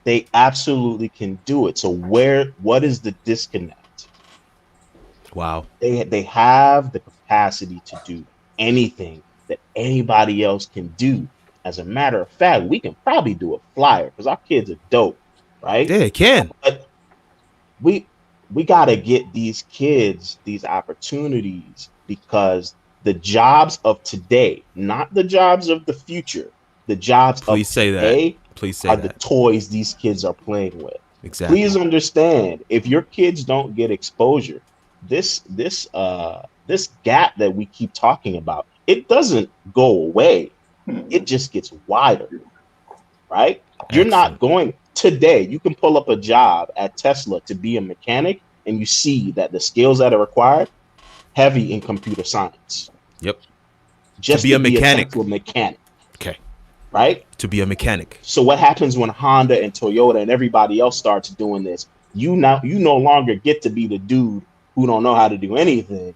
They absolutely can do it. So what is the disconnect? Wow. They have the capacity to do anything that anybody else can do. As a matter of fact, we can probably do a flyer because our kids are dope, right? Yeah, they can. But we got to get these kids these opportunities, because the jobs of today, not the jobs of the future, the jobs of today are the toys these kids are playing with. Exactly. Please understand, if your kids don't get exposure, this gap that we keep talking about, it doesn't go away. It just gets wider, right? Excellent. You're not going today. You can pull up a job at Tesla to be a mechanic, and you see that the skills that are required, heavy in computer science. Yep. Just to be a mechanic. Okay. Right? To be a mechanic. So what happens when Honda and Toyota and everybody else starts doing this? You no longer get to be the dude who don't know how to do anything,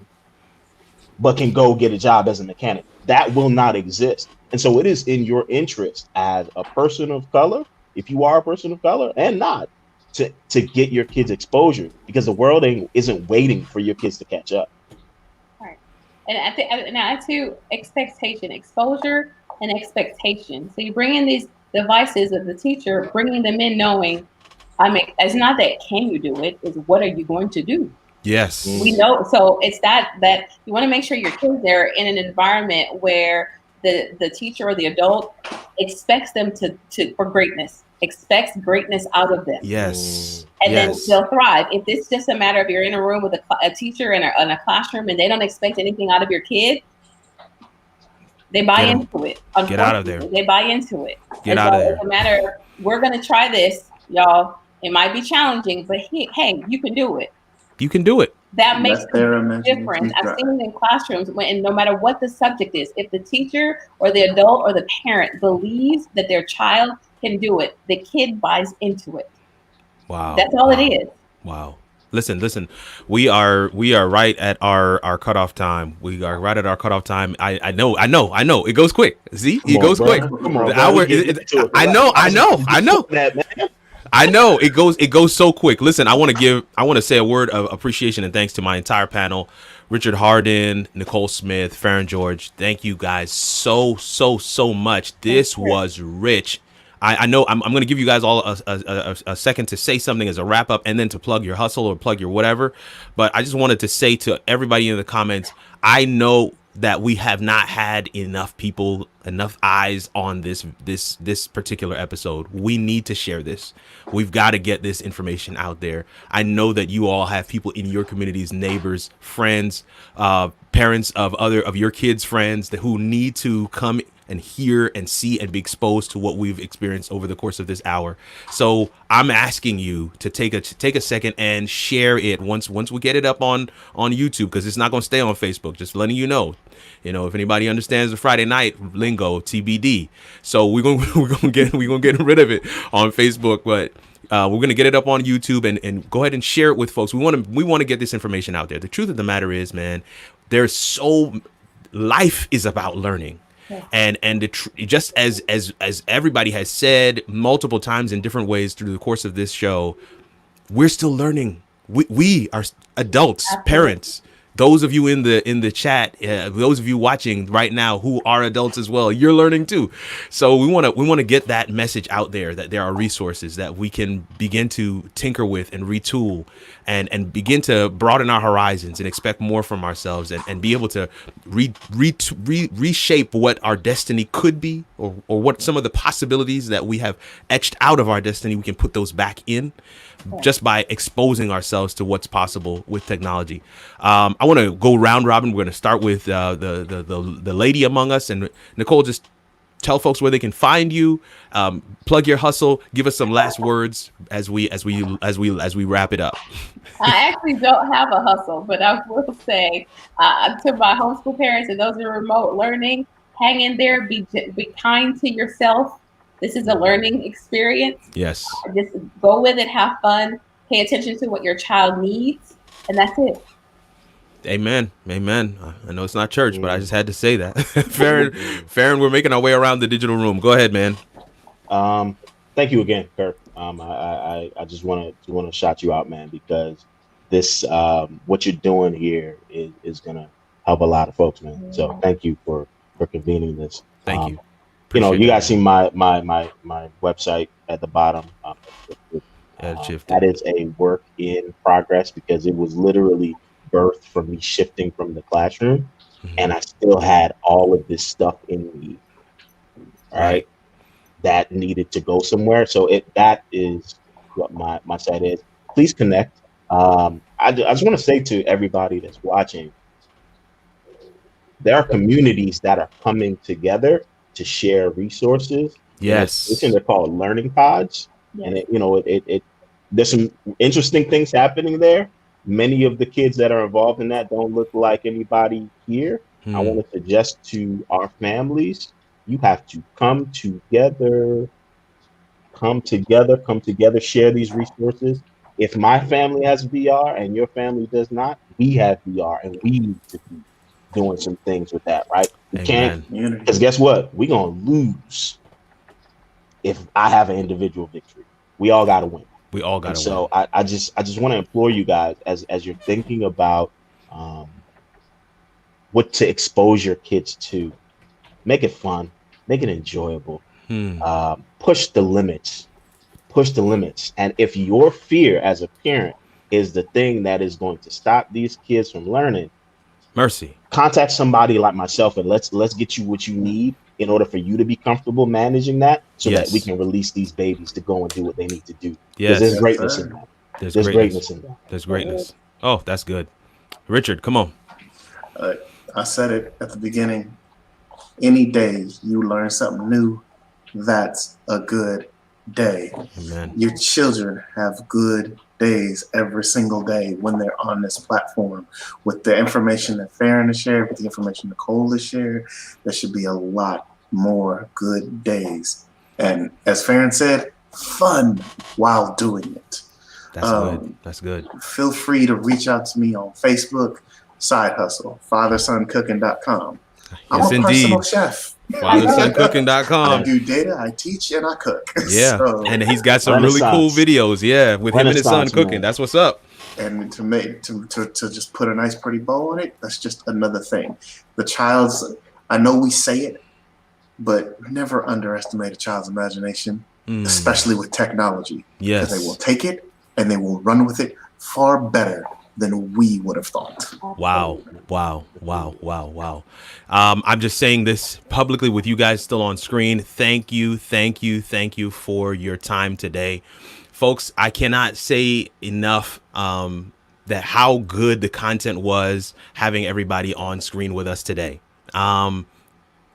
but can go get a job as a mechanic. That will not exist. And so it is in your interest as a person of color, if you are a person of color and not, to get your kids exposure, because the world isn't waiting for your kids to catch up. And I think now to expectation, exposure and expectation. So you bring in these devices of the teacher, bringing them in knowing, it's not that can you do it, it's what are you going to do? Yes. We know. So it's that you want to make sure your kids are in an environment where the teacher or the adult expects them for greatness, expects greatness out of them. Yes. And then they'll thrive. If it's just a matter of you're in a room with a teacher in a classroom and they don't expect anything out of your kid, they buy into it. Get out of there. They buy into it. Get out of there. It's a matter of, we're going to try this, y'all. It might be challenging, but hey, you can do it. You can do it. That makes Let their a imagination difference. I've drive. seen it in classrooms and no matter what the subject is, if the teacher or the adult or the parent believes that their child can do it, the kid buys into it. Wow. That's all it is. Wow. Listen. We are right at our cutoff time. We are right at our cutoff time. I know. It goes quick. See, it goes quick. The hour. I know. I know it goes so quick. Listen, I want to say a word of appreciation and thanks to my entire panel, Richard Hardin, Nicole Smith, Farron George. Thank you guys so much. This was rich. I know I'm going to give you guys all a second to say something as a wrap up and then to plug your hustle or plug your whatever. But I just wanted to say to everybody in the comments, I know that we have not had enough eyes on this particular episode. We need to share this. We've got to get this information out there. I know that you all have people in your communities, neighbors, friends, parents of your kids' friends who need to come and hear and see and be exposed to what we've experienced over the course of this hour. So I'm asking you to take a second and share it once we get it up on YouTube, because it's not going to stay on Facebook. Just letting you know. If anybody understands the Friday night lingo, TBD. So we're gonna get rid of it on Facebook, but we're gonna get it up on YouTube and go ahead and share it with folks. We want to get this information out there. The truth of the matter is, man, life is about learning. And just as everybody has said multiple times in different ways through the course of this show, we're still learning. We are adults, parents. Those of you in the chat, those of you watching right now who are adults as well, you're learning too. So we want to get that message out there that there are resources that we can begin to tinker with and retool and begin to broaden our horizons and expect more from ourselves and be able to reshape what our destiny could be or what some of the possibilities that we have etched out of our destiny, we can put those back in just by exposing ourselves to what's possible with technology. I want to go round robin. We're going to start with the lady among us, and Nicole, just tell folks where they can find you. Plug your hustle. Give us some last words as we wrap it up. I actually don't have a hustle, but I will say to my homeschool parents and those in remote learning, hang in there. Be kind to yourself. This is a learning experience. Yes. Just go with it. Have fun. Pay attention to what your child needs, and that's it. Amen. I know it's not church, but I just had to say that. Farron, we're making our way around the digital room. Go ahead, man. Thank you again, Kirk. I just want to shout you out, man, because this what you're doing here is gonna help a lot of folks, man. So thank you for convening this. Thank you. You guys see my website at the bottom. That is a work in progress because it was literally birthed from me shifting from the classroom, and I still had all of this stuff in me, right, that needed to go somewhere. So that is what my site is. Please connect. I just want to say to everybody that's watching, there are communities that are coming together to share resources. Yes. They're called learning pods. Yes. And there's some interesting things happening there. Many of the kids that are involved in that don't look like anybody here. I want to suggest to our families, you have to come together, share these resources. If my family has VR and your family does not, we have VR and we need to be doing some things with that, right? We can't, because guess what? We're going to lose if I have an individual victory. We all got to win. We all got to win. So I just want to implore you guys as you're thinking about what to expose your kids to, make it fun, make it enjoyable, push the limits. And if your fear as a parent is the thing that is going to stop these kids from learning, mercy, contact somebody like myself and let's get you what you need in order for you to be comfortable managing that so that we can release these babies to go and do what they need to do. Yes. There's greatness in that. There's greatness in that. There's greatness. Oh, that's good. Richard, come on. I said it at the beginning. Any day you learn something new, that's a good day. Amen. Your children have good days every single day when they're on this platform. With the information that Farron has shared, with the information Nicole has shared, there should be a lot more good days. And as Farron said, fun while doing it. That's good. That's good. Feel free to reach out to me on Facebook, Side Hustle, fatherssoncooking.com. I'm a personal chef. FatherSonCooking.com. I do data, I teach, and I cook. Yeah, So, and he's got some really cool videos. Yeah, with him and his son cooking. That's what's up. And to just put a nice pretty bow on it, that's just another thing. The child's, I know we say it, but never underestimate a child's imagination, especially with technology. Yes. Because they will take it and they will run with it far better than we would have thought. Wow. I'm just saying this publicly with you guys still on screen. Thank you for your time today. Folks, I cannot say enough that how good the content was having everybody on screen with us today.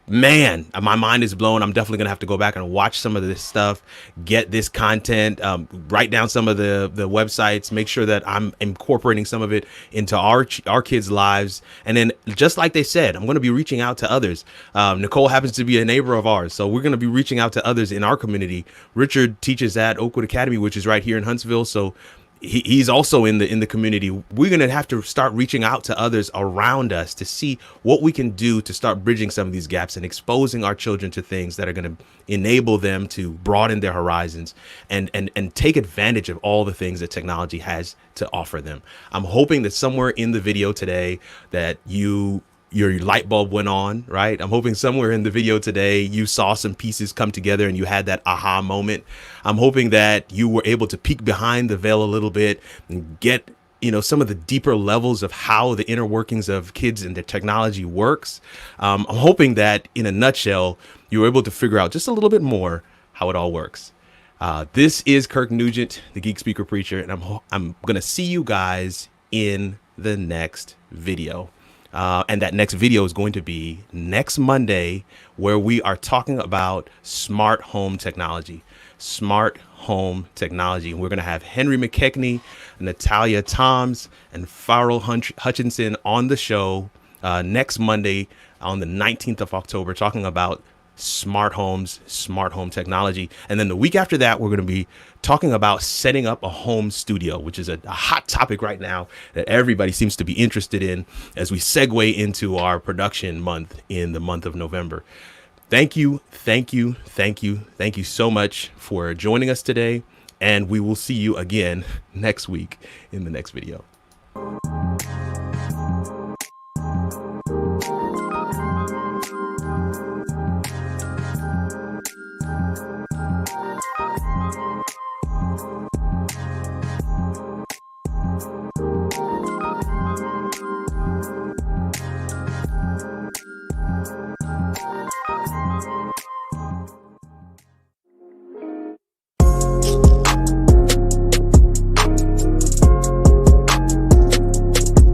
Man, my mind is blown. I'm definitely gonna have to go back and watch some of this stuff, get this content, write down some of the websites, make sure that I'm incorporating some of it into our kids' lives. And then, just like they said, I'm gonna be reaching out to others. Nicole happens to be a neighbor of ours, so we're gonna be reaching out to others in our community. Richard teaches at Oakwood Academy, which is right here in Huntsville, so he's also in the community. We're going to have to start reaching out to others around us to see what we can do to start bridging some of these gaps and exposing our children to things that are going to enable them to broaden their horizons and take advantage of all the things that technology has to offer them. I'm hoping that somewhere in the video today that your light bulb went on, right? I'm hoping somewhere in the video today you saw some pieces come together and you had that aha moment. I'm hoping that you were able to peek behind the veil a little bit and get, some of the deeper levels of how the inner workings of kids and the technology works. I'm hoping that in a nutshell, you were able to figure out just a little bit more how it all works. This is Kirk Nugent, the Geek Speaker Preacher, and I'm going to see you guys in the next video. And that next video is going to be next Monday, where we are talking about smart home technology. Smart home technology. And we're going to have Henry McKechnie, Natalia Toms, and Farrell Hutchinson on the show next Monday on the 19th of October, talking about smart homes, smart home technology. And then the week after that, we're going to be talking about setting up a home studio, which is a hot topic right now that everybody seems to be interested in as we segue into our production month in the month of November. Thank you so much for joining us today. And we will see you again next week in the next video.